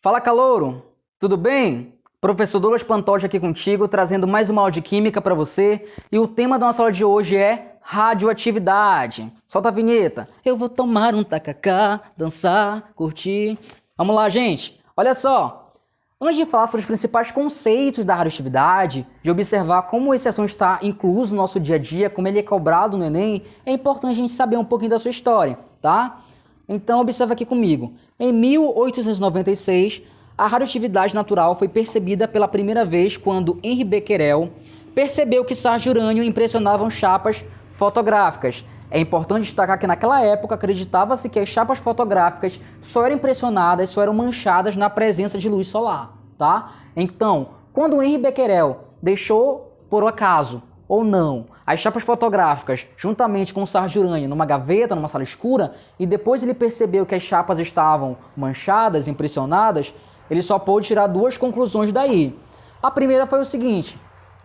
Fala, calouro! Tudo bem? Professor Douglas Pantoja aqui contigo, trazendo mais uma aula de química para você. E o tema da nossa aula de hoje é radioatividade. Solta a vinheta. Eu vou tomar um tacacá, dançar, curtir. Vamos lá, gente. Olha só. Antes de falar sobre os principais conceitos da radioatividade, de observar como esse assunto está incluso no nosso dia a dia, como ele é cobrado no Enem, é importante a gente saber um pouquinho da sua história, tá? Então, observa aqui comigo. Em 1896, a radioatividade natural foi percebida pela primeira vez quando Henri Becquerel percebeu que sais de urânio impressionavam chapas fotográficas. É importante destacar que naquela época acreditava-se que as chapas fotográficas só eram impressionadas, só eram manchadas na presença de luz solar, tá? Então, quando Henri Becquerel deixou, por acaso ou não, as chapas fotográficas juntamente com o sais de urânio numa gaveta, numa sala escura, e depois ele percebeu que as chapas estavam manchadas, impressionadas, ele só pôde tirar duas conclusões daí. A primeira foi o seguinte,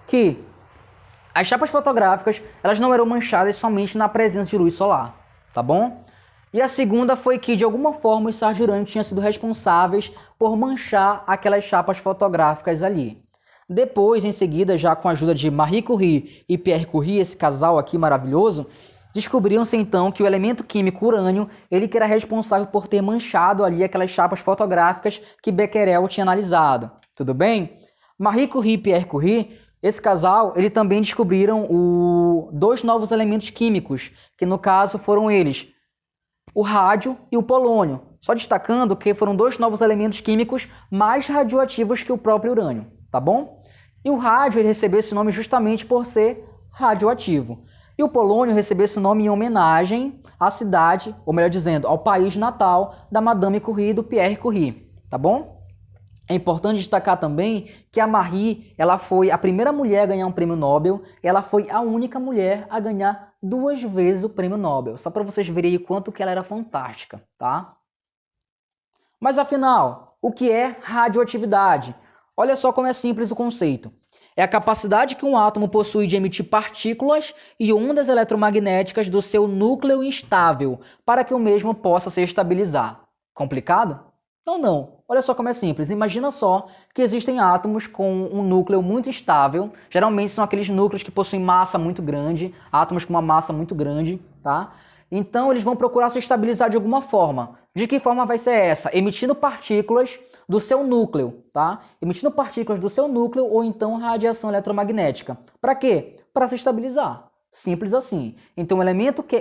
que as chapas fotográficas elas não eram manchadas somente na presença de luz solar, tá bom? E a segunda foi que, de alguma forma, os sais de urânio tinham sido responsáveis por manchar aquelas chapas fotográficas ali. Depois, em seguida, já com a ajuda de Marie Curie e Pierre Curie, esse casal aqui maravilhoso, descobriram-se então que o elemento químico urânio, ele que era responsável por ter manchado ali aquelas chapas fotográficas que Becquerel tinha analisado. Tudo bem? Marie Curie e Pierre Curie, esse casal, ele também descobriram dois novos elementos químicos, que no caso foram eles, o rádio e o polônio. Só destacando que foram dois novos elementos químicos mais radioativos que o próprio urânio, tá bom? E o rádio ele recebeu esse nome justamente por ser radioativo. E o polônio recebeu esse nome em homenagem à cidade, ou melhor dizendo, ao país natal da Madame Curie e do Pierre Curie, tá bom? É importante destacar também que a Marie, ela foi a primeira mulher a ganhar um prêmio Nobel, ela foi a única mulher a ganhar 2 vezes o prêmio Nobel, só para vocês verem o quanto que ela era fantástica, tá? Mas afinal, o que é radioatividade? Olha só como é simples o conceito. É a capacidade que um átomo possui de emitir partículas e ondas eletromagnéticas do seu núcleo instável para que o mesmo possa se estabilizar. Complicado? Não, não. Olha só como é simples. Imagina só que existem átomos com um núcleo muito estável. Geralmente são aqueles núcleos que possuem massa muito grande, átomos com uma massa muito grande, tá? Então eles vão procurar se estabilizar de alguma forma. De que forma vai ser essa? Emitindo partículas do seu núcleo, tá? Emitindo partículas do seu núcleo ou então radiação eletromagnética. Para quê? Para se estabilizar. Simples assim. Então, o elemento que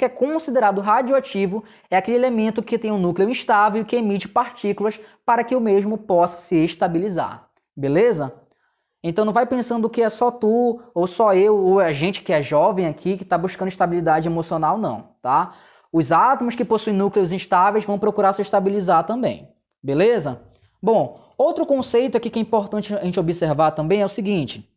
é considerado radioativo é aquele elemento que tem um núcleo instável e que emite partículas para que o mesmo possa se estabilizar. Beleza? Então, não vai pensando que é só tu, ou só eu, ou a gente que é jovem aqui que está buscando estabilidade emocional, não, tá? Os átomos que possuem núcleos instáveis vão procurar se estabilizar também. Beleza? Bom, outro conceito aqui que é importante a gente observar também é o seguinte.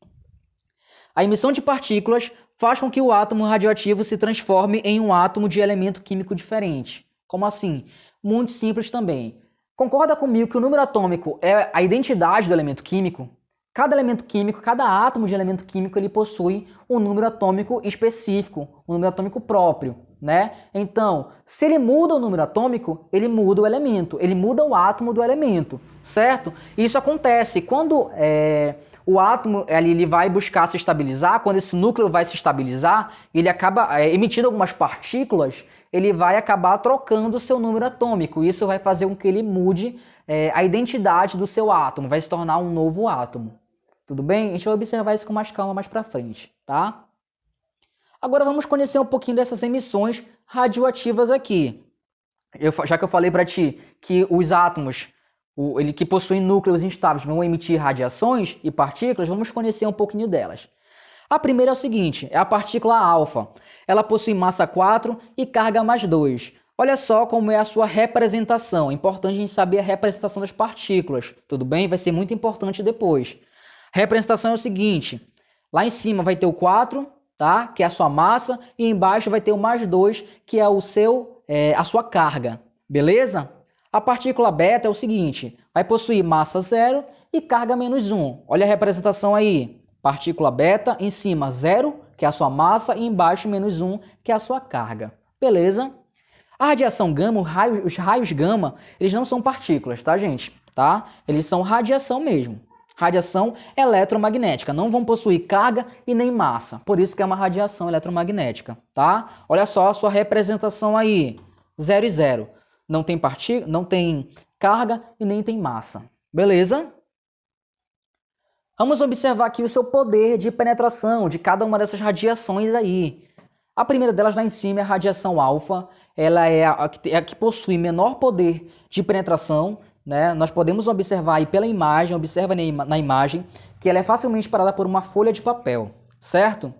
A emissão de partículas faz com que o átomo radioativo se transforme em um átomo de elemento químico diferente. Como assim? Muito simples também. Concorda comigo que o número atômico é a identidade do elemento químico? Cada elemento químico, cada átomo de elemento químico, ele possui um número atômico específico, um número atômico próprio, né? Então, se ele muda o número atômico, ele muda o elemento, ele muda o átomo do elemento, certo? Isso acontece quando o átomo ele vai buscar se estabilizar, quando esse núcleo vai se estabilizar, ele acaba emitindo algumas partículas, ele vai acabar trocando o seu número atômico. Isso vai fazer com que ele mude a identidade do seu átomo, vai se tornar um novo átomo. Tudo bem? A gente vai observar isso com mais calma mais para frente, tá? Agora vamos conhecer um pouquinho dessas emissões radioativas aqui. Já que eu falei para ti que os átomos que possuem núcleos instáveis vão emitir radiações e partículas, vamos conhecer um pouquinho delas. A primeira é o seguinte, é a partícula alfa. Ela possui massa 4 e carga mais 2. Olha só como é a sua representação. É importante a gente saber a representação das partículas, tudo bem? Vai ser muito importante depois. A representação é o seguinte, lá em cima vai ter o 4, tá? Que é a sua massa, e embaixo vai ter o mais 2, que é a sua carga, beleza? A partícula beta é o seguinte, vai possuir massa 0 e carga menos 1. Olha a representação aí, partícula beta, em cima 0, que é a sua massa, e embaixo menos 1, que é a sua carga, beleza? A radiação gama, os raios gama, eles não são partículas, tá, gente? Tá? Eles são radiação mesmo. Radiação eletromagnética. Não vão possuir carga e nem massa. Por isso que é uma radiação eletromagnética, tá? Olha só a sua representação aí. 0 e 0. Não tem não tem carga e nem tem massa. Beleza? Vamos observar aqui o seu poder de penetração de cada uma dessas radiações aí. A primeira delas lá em cima é a radiação alfa. Ela é a que possui menor poder de penetração, né? Nós podemos observar aí pela imagem, observa na imagem, que ela é facilmente parada por uma folha de papel, certo?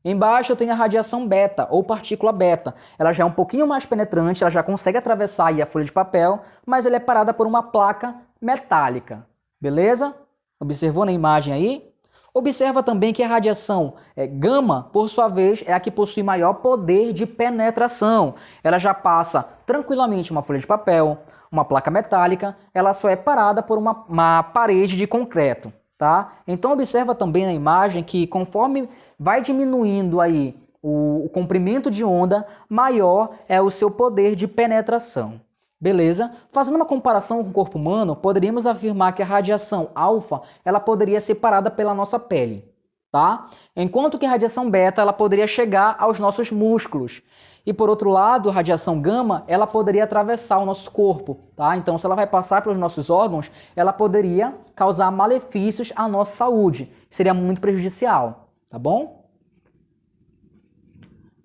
Embaixo eu tenho a radiação beta, ou partícula beta. Ela já é um pouquinho mais penetrante, ela já consegue atravessar aí a folha de papel, mas ela é parada por uma placa metálica, beleza? Observou na imagem aí? Observa também que a radiação gama, por sua vez, é a que possui maior poder de penetração. Ela já passa tranquilamente uma folha de papel, uma placa metálica, ela só é parada por uma parede de concreto, tá? Então observa também na imagem que conforme vai diminuindo aí o comprimento de onda, maior é o seu poder de penetração. Beleza? Fazendo uma comparação com o corpo humano, poderíamos afirmar que a radiação alfa, ela poderia ser parada pela nossa pele, tá? Enquanto que a radiação beta, ela poderia chegar aos nossos músculos. E por outro lado, a radiação gama, ela poderia atravessar o nosso corpo, tá? Então, se ela vai passar pelos nossos órgãos, ela poderia causar malefícios à nossa saúde. Seria muito prejudicial, tá bom?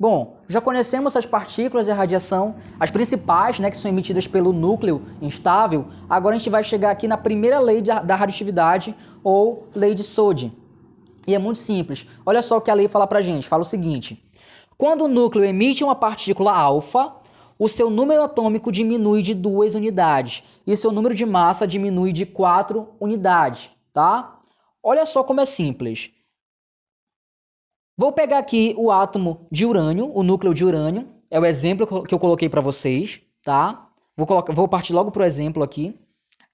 Bom, já conhecemos as partículas e a radiação, as principais, né, que são emitidas pelo núcleo instável. Agora a gente vai chegar aqui na primeira lei da radioatividade, ou lei de Soddy. E é muito simples. Olha só o que a lei fala pra gente. Fala o seguinte: quando o núcleo emite uma partícula alfa, o seu número atômico diminui de 2 unidades e seu número de massa diminui de 4 unidades, tá? Olha só como é simples. Vou pegar aqui o átomo de urânio, o núcleo de urânio, é o exemplo que eu coloquei para vocês, tá? Vou partir logo para o exemplo aqui.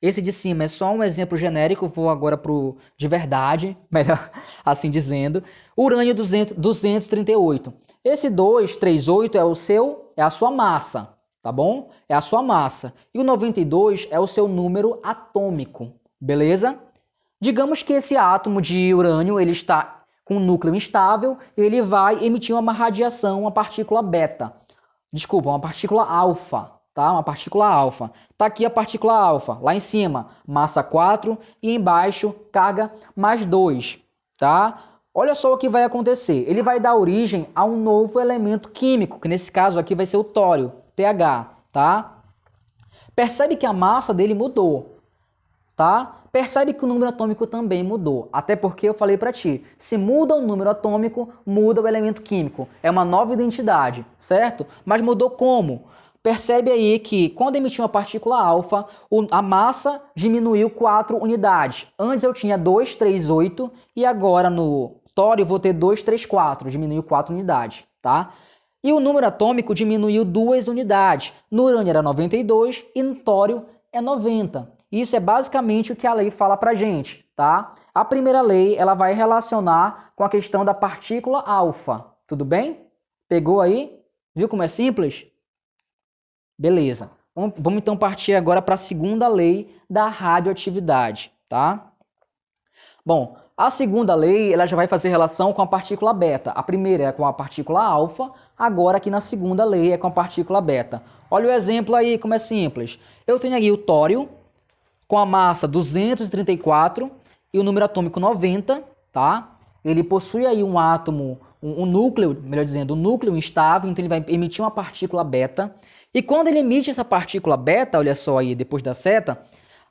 Esse de cima é só um exemplo genérico, vou agora para o de verdade, melhor assim dizendo. Urânio 238. Esse 238 é a sua massa, tá bom? É a sua massa. E o 92 é o seu número atômico, beleza? Digamos que esse átomo de urânio, ele está com um núcleo instável, ele vai emitir uma radiação, uma partícula beta. Desculpa, uma partícula alfa, tá? Uma partícula alfa. Tá aqui a partícula alfa, lá em cima, massa 4 e embaixo, carga mais 2, tá? Olha só o que vai acontecer. Ele vai dar origem a um novo elemento químico, que nesse caso aqui vai ser o tório, TH, tá? Percebe que a massa dele mudou, tá? Percebe que o número atômico também mudou, até porque eu falei para ti, se muda o número atômico, muda o elemento químico, é uma nova identidade, certo? Mas mudou como? Percebe aí que quando emitiu uma partícula alfa, a massa diminuiu 4 unidades. Antes eu tinha 238 e agora no tório eu vou ter 234, diminuiu 4 unidades, tá? E o número atômico diminuiu 2 unidades. No urânio era 92 e no tório é 90. Isso é basicamente o que a lei fala pra gente, tá? A primeira lei, ela vai relacionar com a questão da partícula alfa, tudo bem? Pegou aí? Viu como é simples? Beleza. Vamos então partir agora para a segunda lei da radioatividade, tá? Bom, a segunda lei, ela já vai fazer relação com a partícula beta. A primeira é com a partícula alfa, agora aqui na segunda lei é com a partícula beta. Olha o exemplo aí, como é simples. Eu tenho aqui o tório, com a massa 234 e o número atômico 90, tá? Ele possui aí um átomo, um núcleo, melhor dizendo, um núcleo instável, então ele vai emitir uma partícula beta. E quando ele emite essa partícula beta, olha só aí, depois da seta,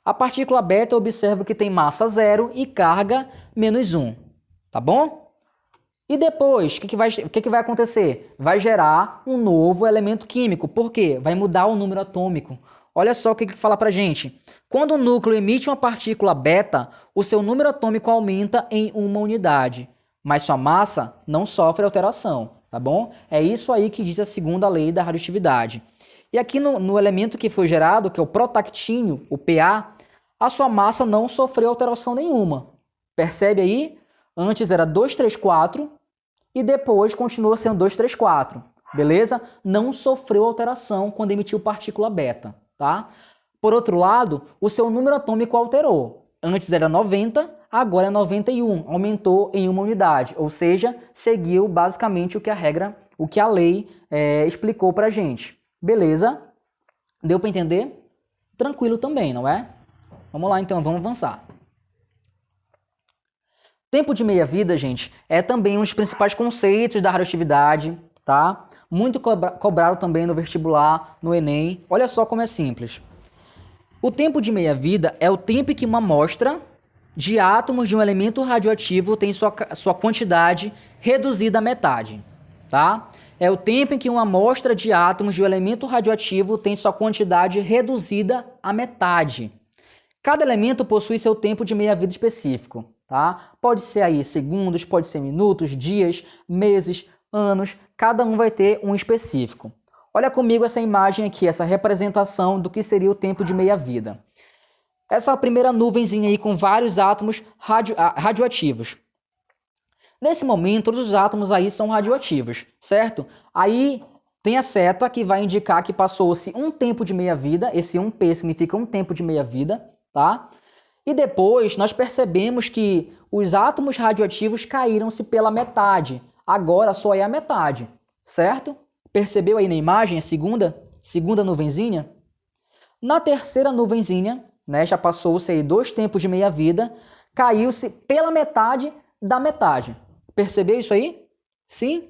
a partícula beta observa que tem massa 0 e carga menos 1, tá bom? E depois, o que vai acontecer? Vai gerar um novo elemento químico. Por quê? Vai mudar o número atômico. Olha só o que fala pra gente. Quando o núcleo emite uma partícula beta, o seu número atômico aumenta em 1 unidade, mas sua massa não sofre alteração, tá bom? É isso aí que diz a segunda lei da radioatividade. E aqui no elemento que foi gerado, que é o protactínio, o Pa, a sua massa não sofreu alteração nenhuma. Percebe aí? Antes era 234 e depois continua sendo 234. beleza? Não sofreu alteração quando emitiu partícula beta, tá? Por outro lado, o seu número atômico alterou. Antes era 90, agora é 91, aumentou em uma unidade, ou seja, seguiu basicamente o que a lei explicou pra gente. Beleza? Deu para entender? Tranquilo também, não é? Vamos lá então, vamos avançar. Tempo de meia-vida, gente, é também um dos principais conceitos da radioatividade, tá? Muito cobrado também no vestibular, no Enem. Olha só como é simples. O tempo de meia-vida é o tempo em que uma amostra de átomos de um elemento radioativo tem sua quantidade reduzida à metade, tá? É o tempo em que uma amostra de átomos de um elemento radioativo tem sua quantidade reduzida à metade. Cada elemento possui seu tempo de meia-vida específico, tá? Pode ser aí segundos, pode ser minutos, dias, meses, anos, cada um vai ter um específico. Olha comigo essa imagem aqui, essa representação do que seria o tempo de meia-vida. Essa primeira nuvenzinha aí com vários átomos radioativos. Nesse momento, todos os átomos aí são radioativos, certo? Aí tem a seta que vai indicar que passou-se um tempo de meia-vida, esse 1P significa um tempo de meia-vida, tá? E depois nós percebemos que os átomos radioativos caíram-se pela metade. Agora só é a metade, certo? Percebeu aí na imagem a segunda nuvenzinha? Na terceira nuvenzinha, né, já passou-se aí 2 tempos de meia-vida, caiu-se pela metade da metade. Percebeu isso aí? Sim?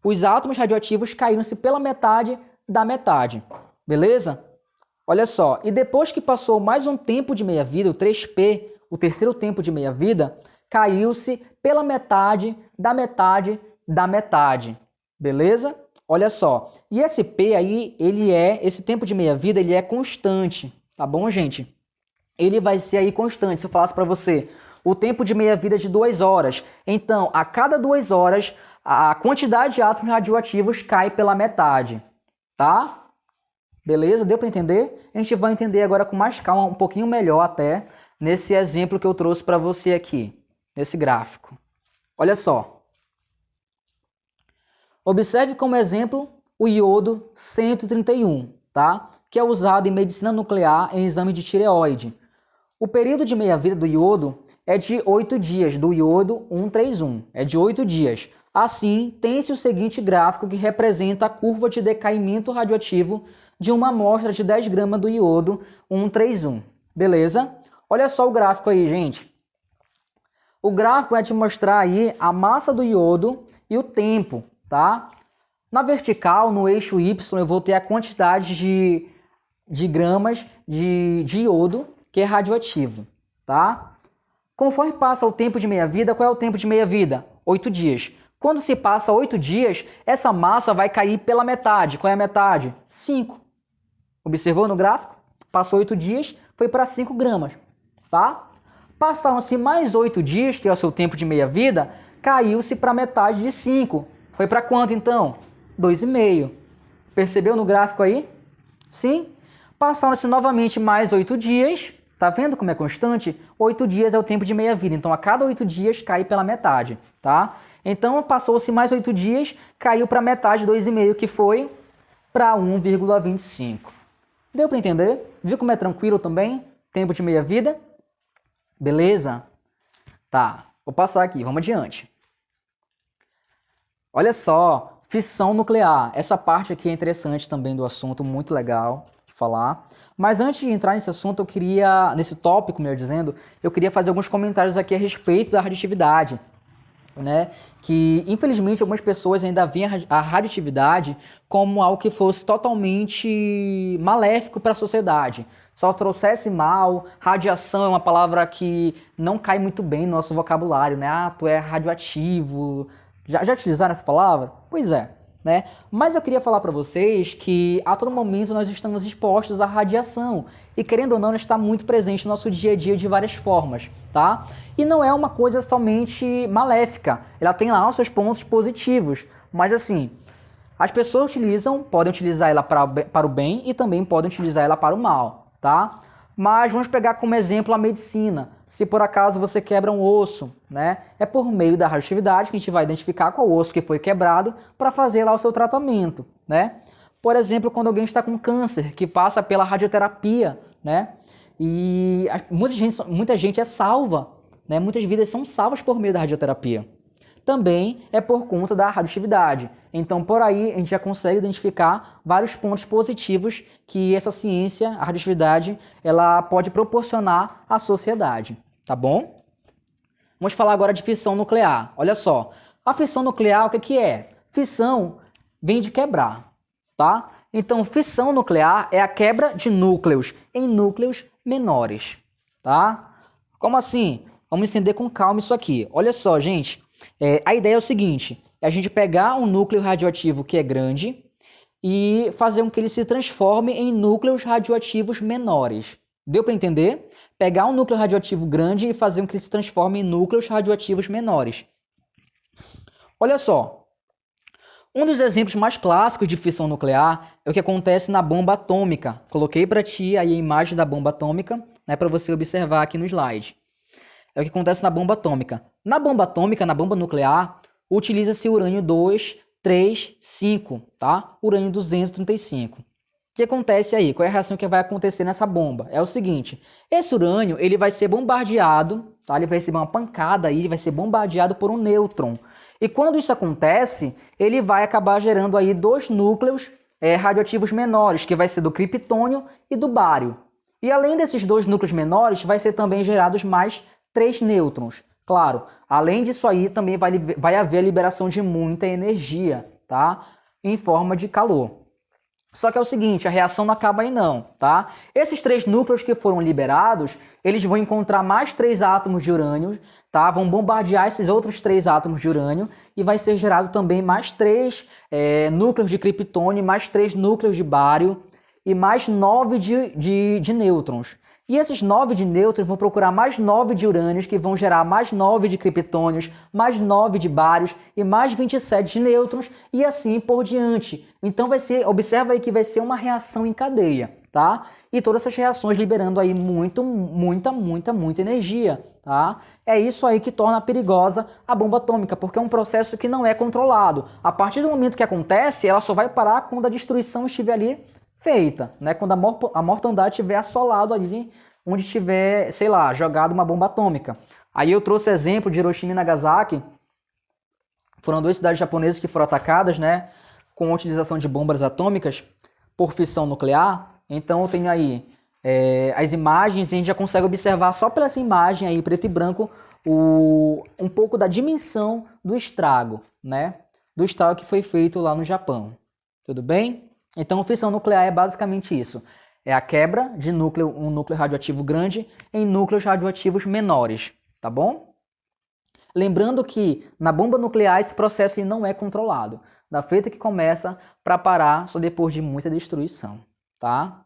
Os átomos radioativos caíram-se pela metade da metade. Beleza? Olha só, e depois que passou mais um tempo de meia-vida, o 3P, o terceiro tempo de meia-vida, caiu-se pela metade da metade da metade. Beleza? Olha só, e esse P aí, esse tempo de meia-vida, ele é constante, tá bom, gente? Ele vai ser aí constante. Se eu falasse para você, o tempo de meia-vida é de 2 horas, então, a cada 2 horas, a quantidade de átomos radioativos cai pela metade, tá? Beleza? Deu para entender? A gente vai entender agora com mais calma, um pouquinho melhor até, nesse exemplo que eu trouxe para você aqui, nesse gráfico. Olha só. Observe como exemplo o iodo 131, tá? Que é usado em medicina nuclear em exame de tireoide. O período de meia-vida do iodo é de 8 dias, do iodo 131, é de 8 dias. Assim, tem-se o seguinte gráfico que representa a curva de decaimento radioativo de uma amostra de 10 gramas do iodo 131. Beleza? Olha só o gráfico aí, gente. O gráfico vai te mostrar aí a massa do iodo e o tempo, tá? Na vertical, no eixo Y, eu vou ter a quantidade de gramas de iodo que é radioativo, tá? Conforme passa o tempo de meia-vida, qual é o tempo de meia-vida? 8 dias. Quando se passa 8 dias, essa massa vai cair pela metade. Qual é a metade? 5. Observou no gráfico? Passou 8 dias, foi para 5 gramas, tá? Passaram-se mais 8 dias, que é o seu tempo de meia-vida, caiu-se para metade de 5. Foi para quanto então? 2,5. Percebeu no gráfico aí? Sim? Passaram-se novamente mais 8 dias. Tá vendo como é constante? 8 dias é o tempo de meia-vida. Então, a cada 8 dias cai pela metade, tá? Então, passou-se mais 8 dias, caiu para metade, 2,5, que foi para 1,25. Deu para entender? Viu como é tranquilo também? Tempo de meia-vida? Beleza? Tá, vou passar aqui, vamos adiante. Olha só, fissão nuclear. Essa parte aqui é interessante também do assunto, muito legal de falar. Mas antes de entrar nesse assunto, nesse tópico, melhor dizendo, eu queria fazer alguns comentários aqui a respeito da radioatividade, né? Que, infelizmente, algumas pessoas ainda veem a radioatividade como algo que fosse totalmente maléfico para a sociedade. Só trouxesse mal, radiação é uma palavra que não cai muito bem no nosso vocabulário, né? Ah, tu é radioativo. Já utilizaram essa palavra? Pois é, né? Mas eu queria falar para vocês que a todo momento nós estamos expostos à radiação e, querendo ou não, ela está muito presente no nosso dia a dia de várias formas, tá? E não é uma coisa totalmente maléfica, ela tem lá os seus pontos positivos, mas assim, as pessoas podem utilizar ela para o bem e também podem utilizar ela para o mal, tá? Mas vamos pegar como exemplo a medicina. Se por acaso você quebra um osso, né? É por meio da radioatividade que a gente vai identificar qual osso que foi quebrado para fazer lá o seu tratamento, né? Por exemplo, quando alguém está com câncer, que passa pela radioterapia, né? E muita gente é salva, né? Muitas vidas são salvas por meio da radioterapia. Também é por conta da radioatividade. Então, por aí, a gente já consegue identificar vários pontos positivos que essa ciência, a radioatividade, ela pode proporcionar à sociedade, tá bom? Vamos falar agora de fissão nuclear. Olha só, a fissão nuclear, o que é? Fissão vem de quebrar, tá? Então, fissão nuclear é a quebra de núcleos em núcleos menores, tá? Como assim? Vamos entender com calma isso aqui. Olha só, gente. A ideia é o seguinte, é a gente pegar um núcleo radioativo que é grande e fazer com que ele se transforme em núcleos radioativos menores. Deu para entender? Pegar um núcleo radioativo grande e fazer com que ele se transforme em núcleos radioativos menores. Olha só, um dos exemplos mais clássicos de fissão nuclear é o que acontece na bomba atômica. Coloquei para ti aí a imagem da bomba atômica, né, para você observar aqui no slide. É o que acontece na bomba atômica. Na bomba atômica, na bomba nuclear, utiliza-se urânio 235, tá? Urânio 235. O que acontece aí? Qual é a reação que vai acontecer nessa bomba? É o seguinte, esse urânio ele vai ser bombardeado, tá? Ele vai receber uma pancada aí, ele vai ser bombardeado por um nêutron. E quando isso acontece, ele vai acabar gerando aí dois núcleos radioativos menores, que vai ser do criptônio e do bário. E além desses dois núcleos menores, vai ser também gerados mais 3 nêutrons. Claro, além disso aí, também vai haver a liberação de muita energia, tá? Em forma de calor. Só que é o seguinte, a reação não acaba aí não, tá? Esses 3 núcleos que foram liberados, eles vão encontrar mais 3 átomos de urânio, tá? Vão bombardear esses outros 3 átomos de urânio e vai ser gerado também mais 3 núcleos de criptônio, mais 3 núcleos de bário e mais 9 de nêutrons. E esses 9 de nêutrons vão procurar mais 9 de urânios, que vão gerar mais 9 de criptônios, mais 9 de bários e mais 27 de nêutrons, e assim por diante. Então observa aí que vai ser uma reação em cadeia, tá? E todas essas reações liberando aí muita energia, tá? É isso aí que torna perigosa a bomba atômica, porque é um processo que não é controlado. A partir do momento que acontece, ela só vai parar quando a destruição estiver ali feita, né? Quando a mortandade estiver assolado ali, onde tiver, sei lá, jogado uma bomba atômica. Aí eu trouxe exemplo de Hiroshima e Nagasaki. Foram 2 cidades japonesas que foram atacadas, né? Com a utilização de bombas atômicas por fissão nuclear. Então eu tenho aí as imagens, e a gente já consegue observar só pela essa imagem aí, preto e branco, um pouco da dimensão do estrago, né? Do estrago que foi feito lá no Japão. Tudo bem? Então, fissão nuclear é basicamente isso. É a quebra de um núcleo radioativo grande em núcleos radioativos menores, tá bom? Lembrando que na bomba nuclear esse processo não é controlado. Da feita que começa para parar só depois de muita destruição, tá?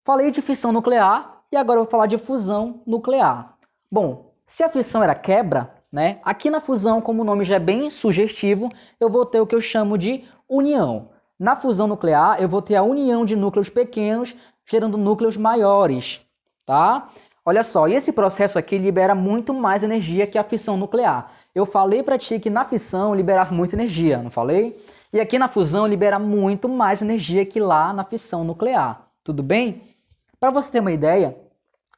Falei de fissão nuclear e agora eu vou falar de fusão nuclear. Bom, se a fissão era quebra, né? Aqui na fusão, como o nome já é bem sugestivo, eu vou ter o que eu chamo de união. Na fusão nuclear, eu vou ter a união de núcleos pequenos gerando núcleos maiores, tá? Olha só, e esse processo aqui libera muito mais energia que a fissão nuclear. Eu falei para ti que na fissão liberava muita energia, não falei? E aqui na fusão libera muito mais energia que lá na fissão nuclear. Tudo bem? Para você ter uma ideia,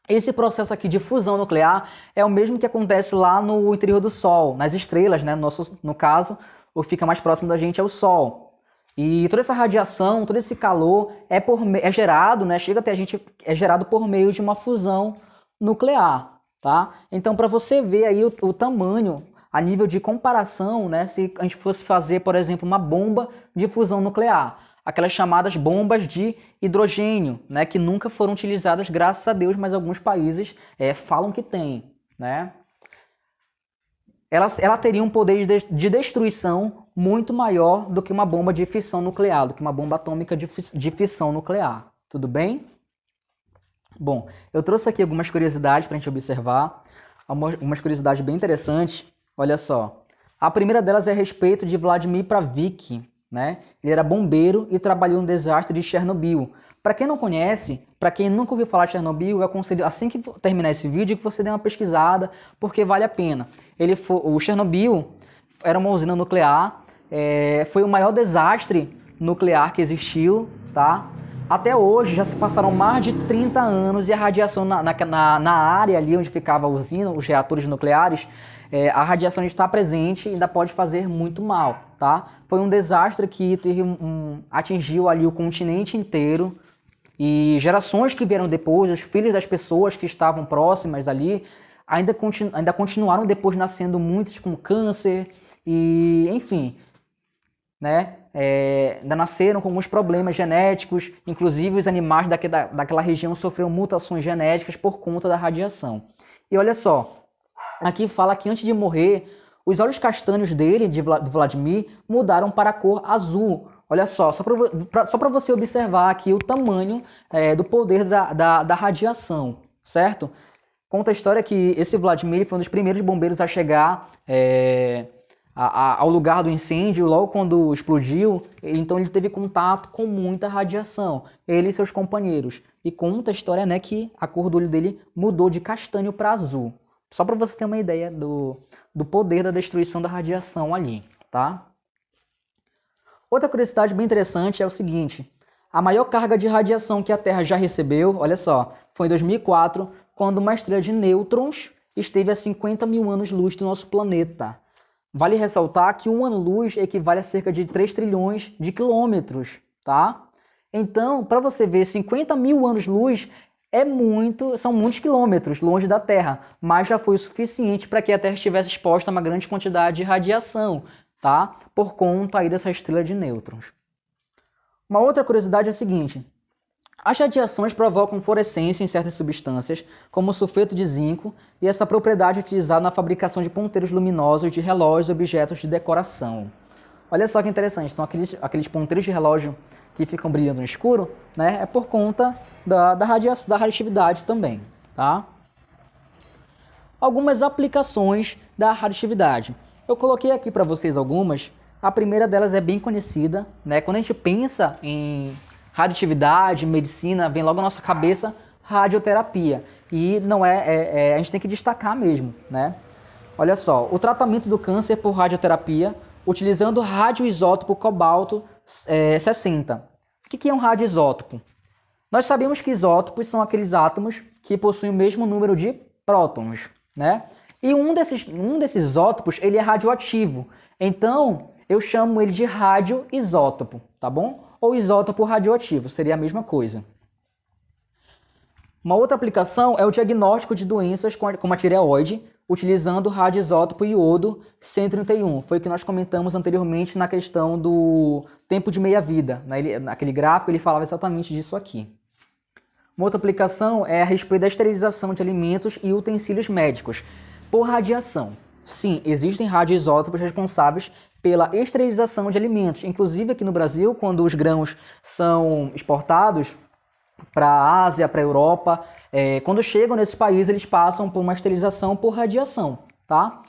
esse processo aqui de fusão nuclear é o mesmo que acontece lá no interior do Sol, nas estrelas, né? No caso, o que fica mais próximo da gente é o Sol. E toda essa radiação, todo esse calor é gerado, né? Chega até a gente, é gerado por meio de uma fusão nuclear, tá? Então, para você ver aí o tamanho, a nível de comparação, né? Se a gente fosse fazer, por exemplo, uma bomba de fusão nuclear, aquelas chamadas bombas de hidrogênio, né? Que nunca foram utilizadas, graças a Deus, mas alguns países falam que tem, né? Ela teria um poder de destruição muito maior do que uma bomba de fissão nuclear, do que uma bomba atômica de fissão nuclear. Tudo bem? Bom, eu trouxe aqui algumas curiosidades para a gente observar, algumas curiosidades bem interessantes. Olha só, a primeira delas é a respeito de Vladimir Pravik, né? Ele era bombeiro e trabalhou no desastre de Chernobyl. Para quem não conhece, para quem nunca ouviu falar de Chernobyl, eu aconselho, assim que terminar esse vídeo, que você dê uma pesquisada, porque vale a pena. O Chernobyl era uma usina nuclear, foi o maior desastre nuclear que existiu, tá? Até hoje já se passaram mais de 30 anos e a radiação na área ali onde ficava a usina, os reatores nucleares, a radiação está presente e ainda pode fazer muito mal, tá? Foi um desastre que atingiu ali o continente inteiro e gerações que vieram depois, os filhos das pessoas que estavam próximas ali, ainda continuaram depois nascendo muitos com câncer e, enfim, né? Ainda nasceram com alguns problemas genéticos, inclusive os animais daquela região sofreram mutações genéticas por conta da radiação. E olha só, aqui fala que antes de morrer, os olhos castanhos dele, do Vladimir, mudaram para a cor azul. Olha só para você observar aqui o tamanho do poder da radiação, certo? Conta a história que esse Vladimir foi um dos primeiros bombeiros a chegar ao lugar do incêndio, logo quando explodiu, então ele teve contato com muita radiação, ele e seus companheiros. E conta a história, né, que a cor do olho dele mudou de castanho para azul. Só para você ter uma ideia do poder da destruição da radiação ali, tá? Outra curiosidade bem interessante é o seguinte: a maior carga de radiação que a Terra já recebeu, olha só, foi em 2004, quando uma estrela de nêutrons esteve a 50 mil anos-luz do nosso planeta. Vale ressaltar que um ano-luz equivale a cerca de 3 trilhões de quilômetros, tá? Então, para você ver, 50 mil anos-luz são muitos quilômetros longe da Terra, mas já foi o suficiente para que a Terra estivesse exposta a uma grande quantidade de radiação, tá? Por conta aí dessa estrela de nêutrons. Uma outra curiosidade é a seguinte: as radiações provocam fluorescência em certas substâncias, como o sulfeto de zinco, e essa propriedade é utilizada na fabricação de ponteiros luminosos de relógios e objetos de decoração. Olha só que interessante, então aqueles ponteiros de relógio que ficam brilhando no escuro, né, é por conta da radioatividade também, tá? Algumas aplicações da radioatividade. Eu coloquei aqui para vocês algumas. A primeira delas é bem conhecida, né? Quando a gente pensa em radioatividade, medicina, vem logo à nossa cabeça radioterapia. E não a gente tem que destacar mesmo, né? Olha só, o tratamento do câncer por radioterapia, utilizando radioisótopo cobalto 60. O que é um radioisótopo? Nós sabemos que isótopos são aqueles átomos que possuem o mesmo número de prótons, né? E um desses isótopos, ele é radioativo. Então, eu chamo ele de radioisótopo, tá bom? Ou isótopo radioativo, seria a mesma coisa. Uma outra aplicação é o diagnóstico de doenças como a tireoide, utilizando o radioisótopo iodo 131. Foi o que nós comentamos anteriormente na questão do tempo de meia-vida. Naquele gráfico ele falava exatamente disso aqui. Uma outra aplicação é a respeito da esterilização de alimentos e utensílios médicos por radiação. Sim, existem radioisótopos responsáveis pela esterilização de alimentos. Inclusive aqui no Brasil, quando os grãos são exportados para a Ásia, para a Europa, quando chegam nesses países, eles passam por uma esterilização por radiação, tá?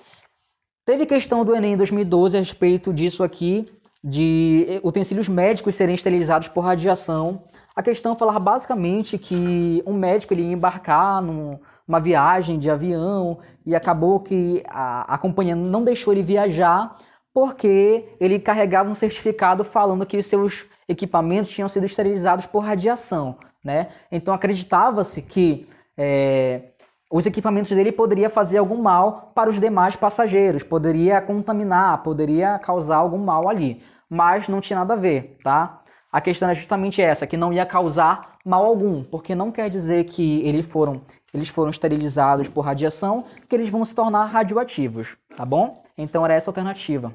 Teve questão do Enem em 2012 a respeito disso aqui, de utensílios médicos serem esterilizados por radiação. A questão falava basicamente que um médico ele ia embarcar numa viagem de avião e acabou que a companhia não deixou ele viajar porque ele carregava um certificado falando que os seus equipamentos tinham sido esterilizados por radiação, né? Então acreditava-se que os equipamentos dele poderiam fazer algum mal para os demais passageiros, poderia contaminar, poderia causar algum mal ali, mas não tinha nada a ver, tá? A questão é justamente essa, que não ia causar mal algum, porque não quer dizer que eles foram esterilizados por radiação, que eles vão se tornar radioativos, tá bom? Então era essa a alternativa.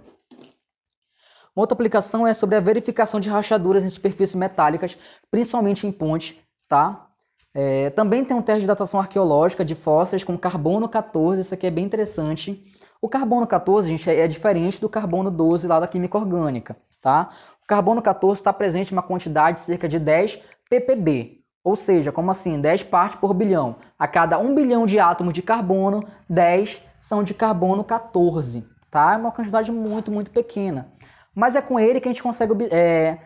Outra aplicação é sobre a verificação de rachaduras em superfícies metálicas, principalmente em pontes, tá? Também tem um teste de datação arqueológica de fósseis com carbono 14, isso aqui é bem interessante. O carbono 14, gente, é diferente do carbono 12 lá da química orgânica, tá? O carbono 14 está presente em uma quantidade de cerca de 10 ppb, ou seja, como assim? 10 partes por bilhão. A cada 1 bilhão de átomos de carbono, 10 são de carbono 14, tá? É uma quantidade muito, muito pequena. Mas é com ele que a gente consegue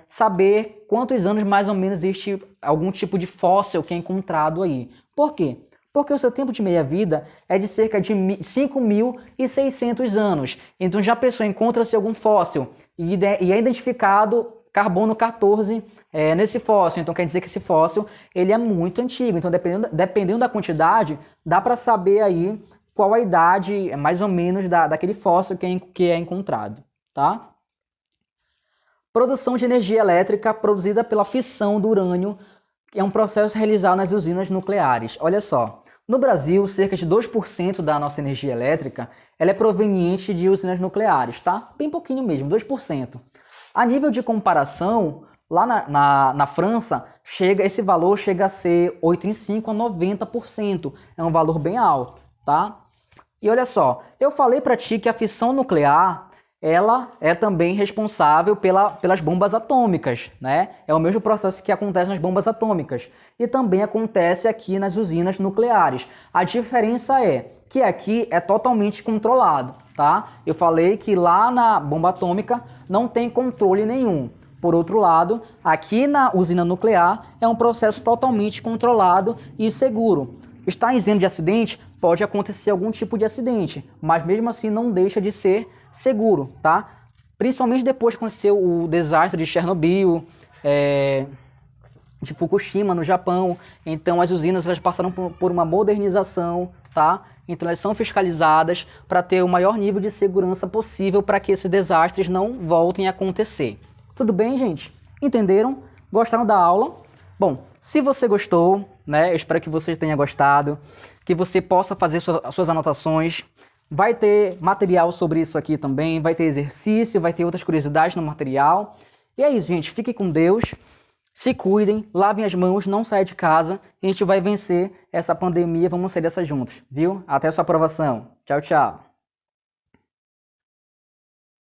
saber quantos anos mais ou menos existe algum tipo de fóssil que é encontrado aí. Por quê? Porque o seu tempo de meia-vida é de cerca de 5.600 anos. Então já a pessoa encontra-se algum fóssil e é identificado carbono 14 nesse fóssil. Então quer dizer que esse fóssil ele é muito antigo. Então dependendo da quantidade, dá para saber aí qual a idade mais ou menos daquele fóssil que é encontrado, tá? Produção de energia elétrica produzida pela fissão do urânio é um processo realizado nas usinas nucleares. Olha só, no Brasil, cerca de 2% da nossa energia elétrica ela é proveniente de usinas nucleares, tá? Bem pouquinho mesmo, 2%. A nível de comparação, lá na França, esse valor chega a ser 85% a 90%. É um valor bem alto, tá? E olha só, eu falei para ti que a fissão nuclear ela é também responsável pelas bombas atômicas, né? É o mesmo processo que acontece nas bombas atômicas e também acontece aqui nas usinas nucleares. A diferença é que aqui é totalmente controlado, tá? Eu falei que lá na bomba atômica não tem controle nenhum. Por outro lado, aqui na usina nuclear é um processo totalmente controlado e seguro. Está isento de acidente? Pode acontecer algum tipo de acidente, mas mesmo assim não deixa de ser seguro, tá? Principalmente depois que aconteceu o desastre de Chernobyl, de Fukushima no Japão. Então as usinas elas passaram por uma modernização, tá? Então elas são fiscalizadas para ter o maior nível de segurança possível para que esses desastres não voltem a acontecer. Tudo bem, gente? Entenderam? Gostaram da aula? Bom, se você gostou, né? Eu espero que vocês tenham gostado, que você possa fazer suas anotações. Vai ter material sobre isso aqui também, vai ter exercício, vai ter outras curiosidades no material. E é isso, gente. Fiquem com Deus, se cuidem, lavem as mãos, não saiam de casa. E a gente vai vencer essa pandemia, vamos sair dessa juntos, viu? Até a sua aprovação. Tchau, tchau.